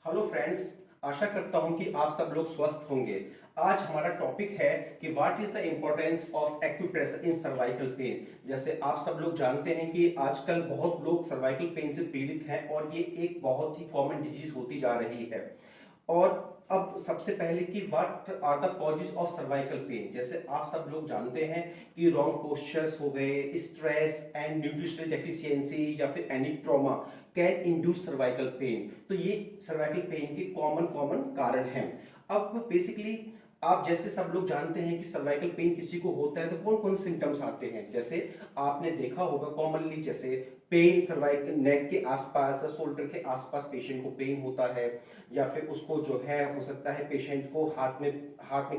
Hello friends. आशा करता हूं कि आप सब लोग स्वस्थ होंगे। आज हमारा टॉपिक है कि what is the importance of acupressure in cervical pain. जैसे आप सब लोग जानते हैं कि आजकल बहुत लोग सर्वाइकल पेन से पीड़ित हैं और ये एक बहुत ही कॉमन डिजीज होती जा रही है। और अब सबसे पहले कि what are the causes of cervical pain. जैसे आप सब लोग जानते हैं कि रॉन्ग पोस्चर्स हो गए, स्ट्रेस एंड न्यूट्रिशनल डेफिशिएंसी या फिर any trauma can induce cervical pain. तो ये सर्वाइकल पेन के कॉमन कॉमन कारण हैं। अब बेसिकली आप जैसे सब लोग जानते हैं कि सर्वाइकल पेन किसी को होता है तो कौन कौन सिम्टम्स आते हैं। जैसे आपने देखा होगा कॉमनली, जैसे पेन सर्वाइकल नेक के आसपास, शोल्डर के आसपास पेशेंट को पेन होता है, या फिर उसको जो है हो सकता है पेशेंट को हाथ में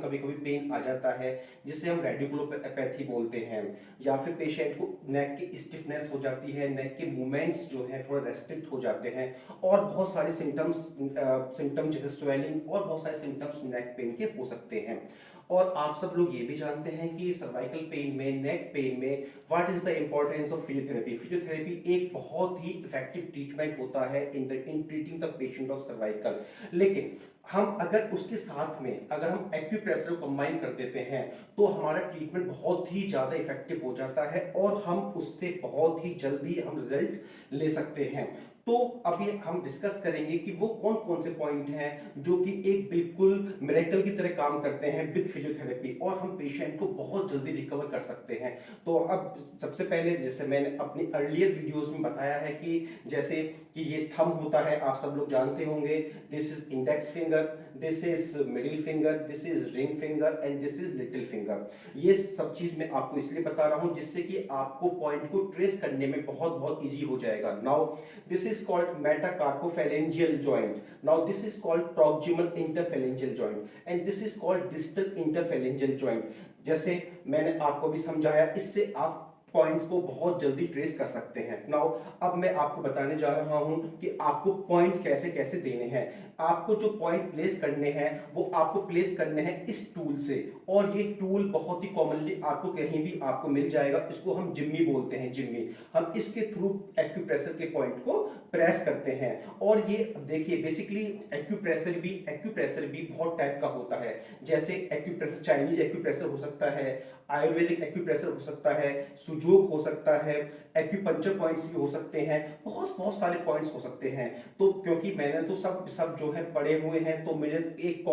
कभी कभी पेन आ जाता है जिसे हम रेडिकुलोपैथी बोलते हैं, या फिर पेशेंट को नेक की स्टिफनेस हो जाती है, नेक के मूवमेंट्स जो है थोड़ा रेस्ट्रिक्ट हो जाते हैं, और बहुत सारे सिम्टम्स जैसे स्वेलिंग और बहुत सारे सिम्टम्स नेक पेन के हो सकते हैं। और आप सब लोग ये भी जानते हैं कि सर्वाइकल पेन में, नेक पेन में what is the importance of physiotherapy. Physiotherapy एक बहुत ही इफेक्टिव ट्रीटमेंट होता है इन treating the patient of cervical. लेकिन हम अगर उसके साथ में अगर हम एक्यूप्रेशर को कंबाइन कर देते हैं तो हमारा ट्रीटमेंट बहुत ही ज्यादा इफेक्टिव हो जाता है और हम उससे बहुत ही जल्दी हम रिजल्ट ले सकते हैं। तो अभी हम डिस्कस करेंगे कि वो कौन कौन से पॉइंट हैं जो कि एक बिल्कुल मिरेकल की तरह काम करते हैं विद फिजियोथेरेपी, और हम पेशेंट को बहुत जल्दी रिकवर कर सकते हैं। तो अब सबसे पहले, जैसे मैंने अपनी अर्लियर वीडियोस में बताया है कि जैसे कि ये थंब होता है, आप सब लोग जानते होंगे, this is index finger, this is middle finger, this is ring finger and this is little finger. ये सब चीज मैं आपको इसलिए बता रहा हूं जिससे कि आपको पॉइंट को ट्रेस करने में बहुत बहुत इजी हो जाएगा। Now this is called metacarpophalangeal joint. Now this is called proximal interphalangeal joint and this is called distal interphalangeal joint. जैसे मैंने आपको भी समझाया, इससे आप पॉइंट्स को बहुत जल्दी ट्रेस कर सकते हैं। नाउ अब मैं आपको बताने जा रहा हूं कि आपको पॉइंट कैसे कैसे देने हैं। आपको जो पॉइंट प्लेस करने हैं वो आपको प्लेस करने हैं इस टूल से, और ये टूल बहुत ही कॉमनली आपको कहीं भी आपको मिल जाएगा। इसको हम जिम्मी बोलते हैं, जिम्मी। हम इसके थ्रू एक्यूप्रेशर के पॉइंट को प्रेस करते हैं। और ये देखिए बेसिकली एक्यूप्रेशर भी बहुत टाइप का होता है। जैसे एक्यूप्रेशर, चाइनीज एक्यूप्रेशर हो सकता है, आयुर्वेदिक एक्यूप्रेशर हो सकता है, सुजोग हो सकता है, एक्यूपंक्चर पॉइंट्स भी हो सकते हैं, बहुत बहुत सारे पॉइंट्स हो सकते हैं। तो क्योंकि मैंने तो सब सब जो है पढ़े हुए हैं, तो मुझे एक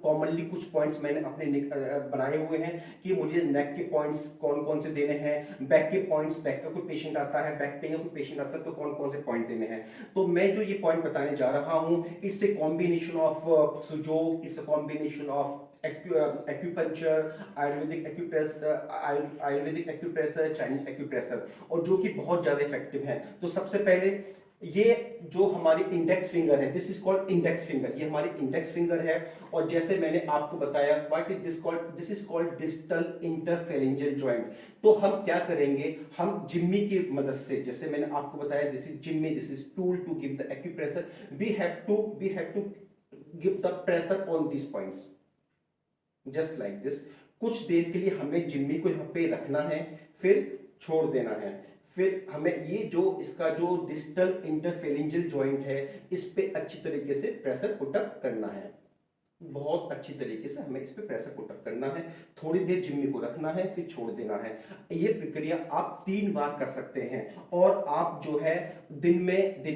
कॉमनली कुछ पॉइंट्स मैंने अपने बनाए हुए हैं कि मुझे नेक के पॉइंट्स कौन कौन से देने हैं, बैक के पॉइंट्स, बैक का कोई पेशेंट आता है, बैक पेन का कोई पेशेंट आता है तो कौन कौन से पॉइंट देने हैं। तो मैं जो ये पॉइंट बताने जा रहा हूं, it's a combination of Sujok, it's a combination of acupuncture, Ayurvedic acupressure, Chinese acupressure, और जो कि बहुत ज्यादा इफेक्टिव है। तो सबसे पहले ये जो हमारी इंडेक्स फिंगर है, this is called index finger, ये हमारी इंडेक्स फिंगर है। और जैसे मैंने आपको बताया what is this called, this is called distal interphalangeal joint. तो हम क्या करेंगे, हम जिम्मी की मदद से, जैसे मैंने आपको बताया this is Jimmy, this is tool to give the acupressure, we have to give the pressure on this points just like this. कुछ देर के लिए हमें जिम्मी को यहाँ पे रखना है, फिर छोड़ देना है। फिर हमें ये जो इसका जो डिस्टल इंटरफेरेंजियल जॉइंट है, इस पे अच्छी तरीके से प्रेशर पुट अप करना है। बहुत अच्छी तरीके से हमें इस पे प्रेशर पुट अप करना है, थोड़ी देर जिम्मी को रखना है, फिर छोड़ देना है। ये प्रक्रिया आप 3 बार कर सकते हैं। और आप जो है दिन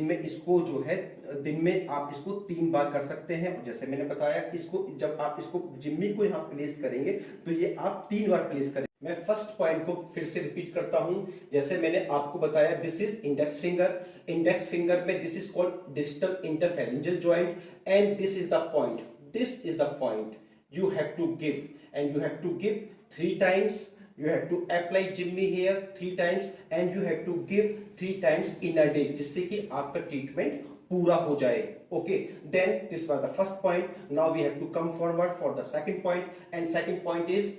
में इसको जो है दिन में आप इसको 3 बार कर सकते हैं। जैसे मैंने बताया, इसको जब आप इसको जिम्मी को यहाँ प्लेस करेंगे तो ये आप 3 बार प्लेस करें। मैं फर्स्ट पॉइंट को फिर से रिपीट करता हूं। जैसे मैंने आपको बताया, this is index finger, index finger में this is called distal interphalangeal joint and this is the point, this is the point you have to give, and you have to give 3 times. You have to apply jimmy here 3 times and you have to give 3 times in a day, जिससे कि आपका treatment पूरा हो जाए। Okay, then this was the first point. Now we have to come forward for the second point, and second point is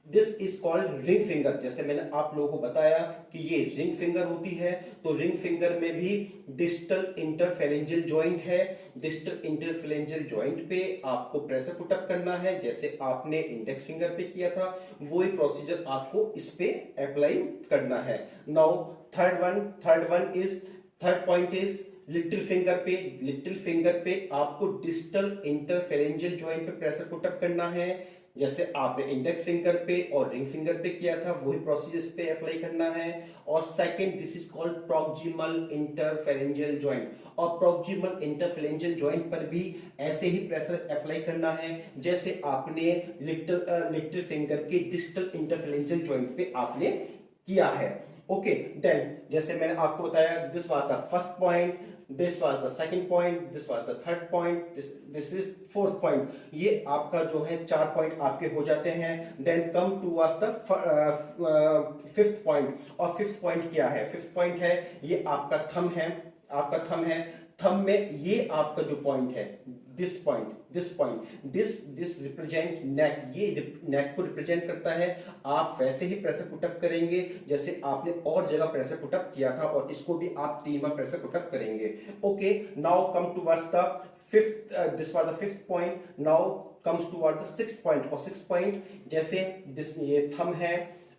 this is called ring finger. जैसे मैंने आप लोगों को बताया कि ये रिंग फिंगर होती है, तो रिंग फिंगर में भी डिस्टल इंटरफेरेंजियल जॉइंट है। डिस्टल इंटरफेरेंजियल जॉइंट पे आपको प्रेशर पुट अप करना है, जैसे आपने इंडेक्स फिंगर पे किया था, वो ही प्रोसीजर आपको इस पे अप्लाई करना है। Now third point is little finger पे आपको डिस्टल इंटरफेरेंजियल जॉइंट पे प्रेशर पुट अप करना है। जैसे आपने इंडेक्स फिंगर पे और रिंग फिंगर पे किया था, वही प्रोसीजर इस पे अप्लाई करना है। और second, this is called proximal interphalangeal joint, और प्रॉक्सिमल इंटरफेरेंजियल जॉइंट पर भी ऐसे ही प्रेशर अप्लाई करना है जैसे आपने लिटिल फिंगर के डिस्टल इंटरफेरेंजियल जॉइंट पे आपने किया है। ओके, देन जैसे मैंने आपको बताया, this was the first point, this was the second point, this was the third point, this is fourth point. ये आपका जो है 4 पॉइंट आपके हो जाते हैं। Then come to was the fifth point, और फिफ्थ पॉइंट क्या है? फिफ्थ पॉइंट है, ये आपका थंब है, आपका थंब है। थंब में ये आपका जो पॉइंट है, दिस पॉइंट, दिस रिप्रेजेंट नेक, ये नेक को रिप्रेजेंट करता है। आप वैसे ही प्रेशर पुटअप करेंगे जैसे आपने और जगह प्रेशर पुटअप किया था, और इसको भी आप 3 बार प्रेशर पुटअप करेंगे। Okay, now come towards the fifth, this was the fifth point. Now comes toward the sixth point, और सिक्स्थ पॉइंट जैसे दिस, ये थंब है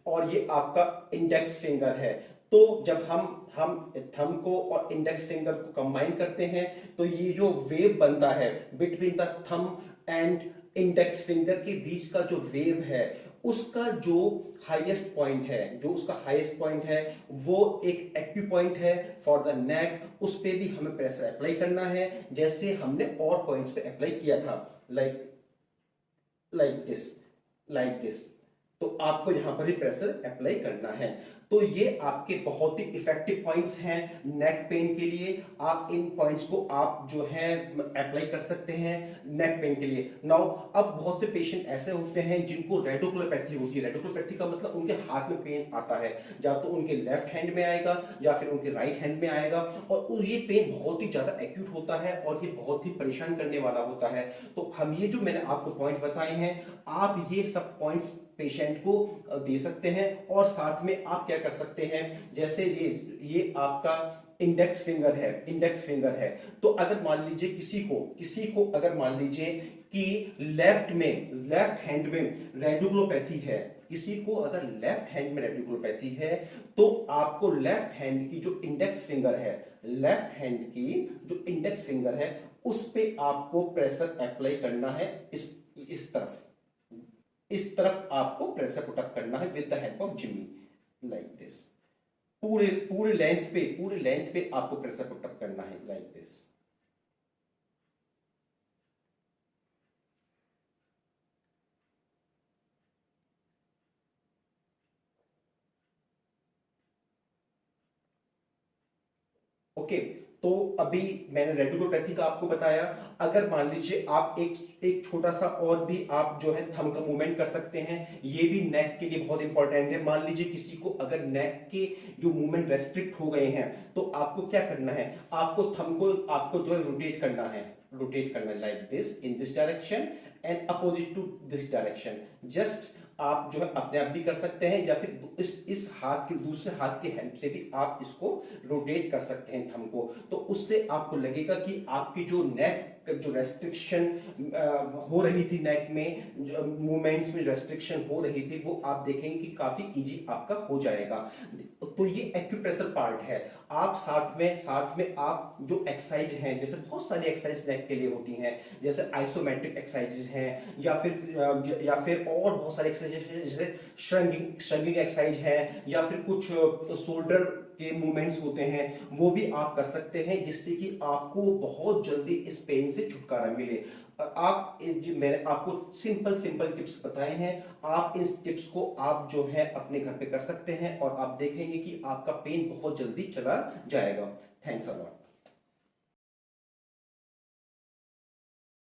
और ये आपका इंडेक्स फिंगर है। तो जब हम थंब को और इंडेक्स फिंगर को कंबाइन करते हैं तो ये जो वेव बनता है between the thumb and index finger के बीच का जो वेव है, उसका जो हाईएस्ट पॉइंट है, वो एक एक्यू पॉइंट है फॉर द नेक। उस पे भी हमें प्रेशर अप्लाई करना है जैसे हमने और पॉइंट्स पे अप्लाई किया था, लाइक दिस। तो आपको यहां पर भी प्रेशर अप्लाई करना है। तो ये आपके बहुत ही इफेक्टिव पॉइंट्स हैं नेक पेन के लिए। आप इन पॉइंट्स को आप जो है अप्लाई कर सकते हैं नेक पेन के लिए। नाउ अब बहुत से पेशेंट ऐसे होते हैं जिनको रेडिकुलोपैथी होती है। रेडिकुलोपैथी का मतलब उनके हाथ में पेन आता है, या तो उनके लेफ्ट हैंड में आएगा या फिर उनके राइट हैंड में आएगा, और ये पेन बहुत ही ज्यादा एक्यूट होता है और ये बहुत ही परेशान करने वाला होता है। तो हम ये जो मैंने आपको पॉइंट बताए हैं, आप ये सब पॉइंट्स पेशेंट को दे सकते हैं। और साथ में आप क्या कर सकते हैं, जैसे ये आपका इंडेक्स फिंगर है। तो अगर मान लीजिए किसी को अगर मान लीजिए कि लेफ्ट हैंड में रेडिकुलोपैथी है, किसी को अगर लेफ्ट हैंड में रेडिकुलोपैथी है, तो आपको लेफ्ट हैंड की जो इंडेक्स फिंगर है उस पे आपको प्रेशर अप्लाई करना है। इस तरफ आपको प्रेशर पुटअप करना है with the help of Jimmy, like this. पूरे लेंथ पे आपको प्रेशर पुटअप करना है, लाइक दिस। ओके, तो अभी मैंने रेडिकुलोपैथी का आपको बताया। अगर मान लीजिए आप एक छोटा सा और भी आप जो है थंब का मूवमेंट कर सकते हैं, ये भी नेक के लिए बहुत इंपॉर्टेंट है। मान लीजिए किसी को अगर नेक के जो मूवमेंट रेस्ट्रिक्ट हो गए हैं, तो आपको क्या करना है, आपको थंब को आपको जो है रोटेट करना है like this, in this direction and opposite to this direction. Just आप जो है अपने आप भी कर सकते हैं, या फिर इस हाथ के दूसरे हाथ की हेल्प से भी आप इसको रोटेट कर सकते हैं थंब को। तो उससे आपको लगेगा कि आपकी जो नेक जो रेस्ट्रिक्शन हो रही थी, नेक में मूवमेंट्स में रेस्ट्रिक्शन हो रही थी, वो आप देखेंगे कि काफी इजी आपका हो जाएगा। तो ये एक्यूप्रेशर पार्ट है। आप साथ में आप जो एक्सरसाइज हैं, जैसे बहुत सारी एक्सरसाइज नेक के लिए होती हैं, जैसे आइसोमेट्रिक एक्सरसाइजेज हैं, या फिर और बहुत सारी एक्सरसाइज हैं, जैसे श्रंगिंग एक्सरसाइज है, या फिर कुछ शोल्डर के मूवमेंट्स होते हैं, वो भी आप कर सकते हैं, जिससे कि आपको बहुत जल्दी इस पेन से छुटकारा मिले। मैंने आपको सिंपल टिप्स बताए हैं। आप इन टिप्स को आप जो है अपने घर पे कर सकते हैं, और आप देखेंगे कि आपका पेन बहुत जल्दी चला जाएगा। Thanks a lot.